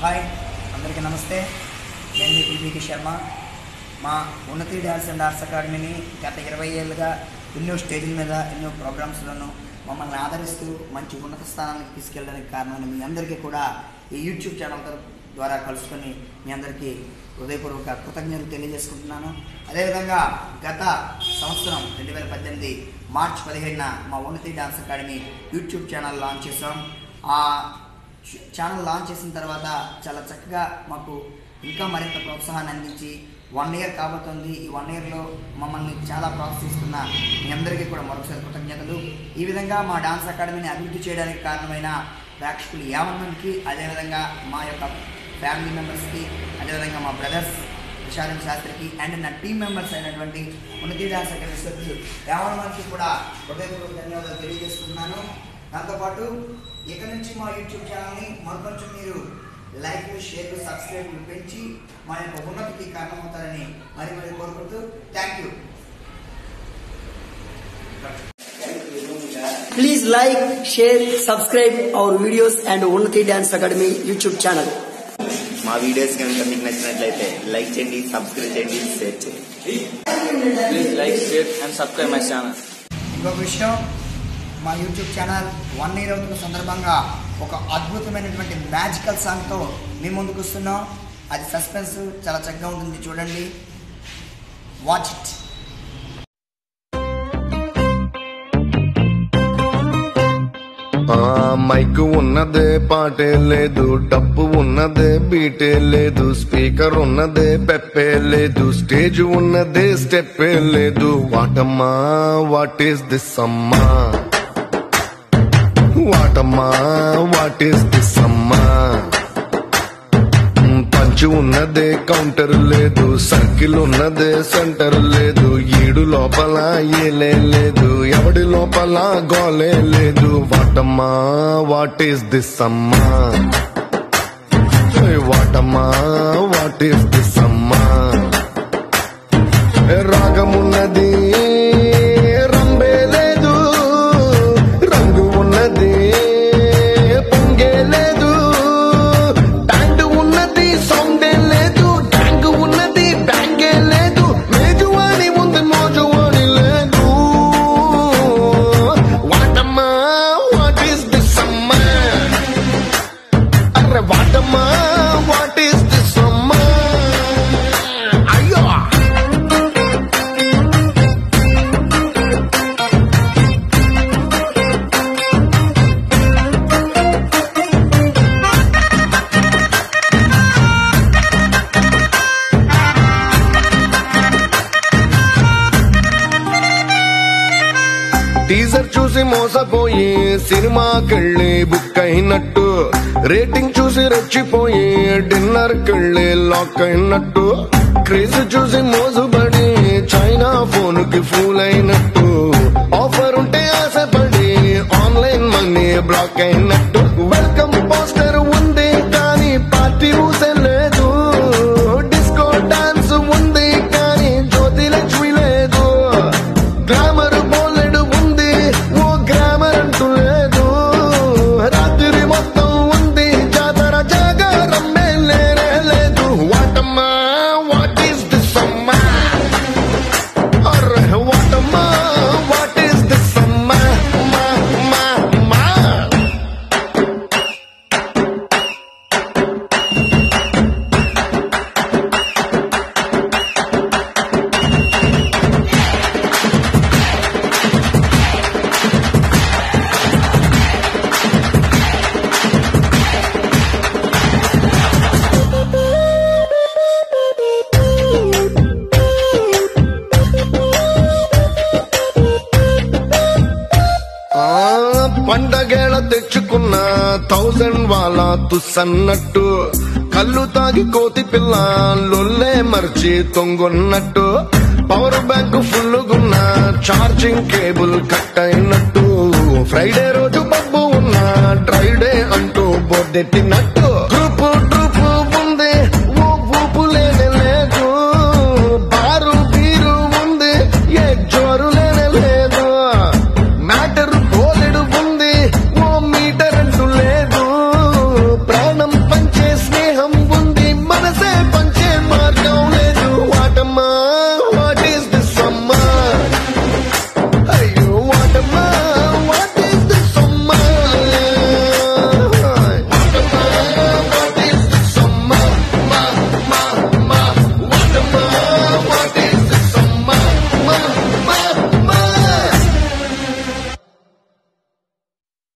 Hi అందరికీ నమస్తే. నేను మీ టీవీకి శర్మ. మా ఉన్నతి డ్యాన్స్ అండ్ ఆర్ట్స్ అకాడమీని గత 20 ఏళ్ళుగా ఎన్నో స్టేజ్ల మీద ఎన్నో ప్రోగ్రామ్స్లను మమ్మల్ని ఆదరిస్తూ మంచి ఉన్నత స్థానానికి తీసుకెళ్ళడానికి కారణమైన మీ అందరికీ కూడా ఈ యూట్యూబ్ ఛానల్ ద్వారా కలుసుకొని మీ అందరికీ హృదయపూర్వక కృతజ్ఞతలు తెలియజేసుకుంటున్నాను. అదేవిధంగా గత సంవత్సరం 2018 మార్చి 17న మా ఉన్నతి dance academy YouTube channel launch చేసాం. ఆ ఛానల్ లాంచ్ చేసిన తర్వాత చాలా చక్కగా మాకు ఇంకా మరింత ప్రోత్సాహాన్ని అందించి 1 ఇయర్ కాబోతుంది. ఈ 1 ఇయర్లో మమ్మల్ని చాలా ప్రోత్సహిస్తున్న మీ అందరికీ కూడా మరొకసారి కృతజ్ఞతలు. ఈ విధంగా మా డాన్స్ అకాడమీని అభివృద్ధి చేయడానికి కారణమైన ప్రేక్షకులు యావన్మందికి, అదేవిధంగా మా యొక్క ఫ్యామిలీ మెంబర్స్కి, అదేవిధంగా మా బ్రదర్స్ విశాలం శాస్త్రికి అండ్ నా టీం మెంబర్స్ అయినటువంటి ఉన్నతి డాన్స్ అకాడమీ సభ్యులు యావన్మందికి కూడా హృదయపూర్వక ధన్యవాదాలు తెలియజేస్తున్నాను. దాంతోపాటు ఇక నుంచి మా యూట్యూబ్ ఛానల్ని మరికొంచెం మీరు లైక్లు, షేర్లు, సబ్స్క్రైబ్లు పెంచి మా యొక్క ఉన్నతికి కారణమవుతారని మరి కోరుకుంటూ thank you. Please like, share, subscribe our videos and Unnati Dance Academy YouTube channel. మా వీడియోస్ కనుక మీకు నచ్చినట్లయితే లైక్ చేయండి, సబ్స్క్రైబ్ చేయండి, షేర్ చేయండి. Please like, share and subscribe my channel. ఇంకొక విషయం, మా యూట్యూబ్ ఛానల్ 1 ఇయర్ అవుతున్న సందర్భంగా ఒక అద్భుతమైనటువంటి మ్యాజికల్ సాంగ్తో మీ ముందుకు వస్తున్నాం. అది సస్పెన్స్, చాలా చక్కగా ఉంటుంది, చూడండి, వాచ్ ఇట్. మైక్ ఉన్నదే పాటే లేదు, డబ్బు ఉన్నదే బీటే లేదు, స్పీకర్ ఉన్నదే పెప్పే లేదు, స్టేజ్ ఉన్నదే స్టెప్పే లేదు. వాటమ్మా వాట్ ఈస్ దిస్ అమ్మా, వాటమ్మా వాట్ ఈస్ దిస్ అమ్మా. పంచు ఉన్నదే కౌంటర్ లేదు, సర్కిల్ ఉన్నదే సెంటర్ లేదు, ఈడు లోపల ఏలే లేదు, ఎవడి లోపల గోలే లేదు. వాటమ్మా వాట్ ఈస్ దిస్ అమ్మా, వాటమ్మా వాట్ ఈస్ దిస్ అమ్మా. రాగమున్నది రంబే లేదు, రంగు ఉన్నది పొంగే లేదు, ట్యాంక్ ఉన్నది సౌండే లేదు, ట్యాంక్ ఉన్నది బ్యాంగే లేదు, మేజువాణి ఉంది మోజువాణి లేదు. వాటమ్మా వాట్ ఈస్ దిస్ అమ్మా, అరే వాటమ్మా వాట్ ఈస్ దిస్ అమ్మా. అయ్యో టీజర్ చూసి మోసపోయి సినిమాకెళ్ళి బుక్ అయినట్టు, రేటింగ్ చూసి రెచ్చిపోయి డిన్నర్ కెళ్ళి లాక్ అయినట్టు, క్రేజ్ చూసి మోజుబడి చైనా ఫోన్ కి ఫూల్ అయినట్టు, ఆఫర్ ఉంటే ఆశపడి ఆన్లైన్ మనీ బ్లాక్ అయినట్టు. వెల్కమ్ పోస్టర్ ఉంది కానీ పార్టీ ఊసే లేదు, డిస్కో డాన్స్ ఉంది కానీ జ్యోతి లక్ష్మి లేదు, గ్లామర్ బోలెడు ఉంది ఓ గ్రామర్ అంటూ లేదు, రాత్రి మొత్తం ఉంది జాతర జాగారమ్మే లేనే లేదు. వాటమ్మా వాట్ ఈస్ దిస్ అమ్మా, అరే వాటమ్మా వాట్ ఈస్ దిస్ అమ్మా. మా మా మా పండగేళ తెచ్చుకున్న 1000 వాళ్ళ తుస్సన్నట్టు, కళ్ళు తాగి కోతి పిల్ల లొల్లే మర్చి తొంగున్నట్టు, పవర్ బ్యాంక్ ఫుల్లుగున్న ఛార్జింగ్ కేబుల్ కట్ అయినట్టు, ఫ్రైడే రోజు పబ్బు ఉన్న డ్రైడే అంటూ బొద్దెట్టినట్టు.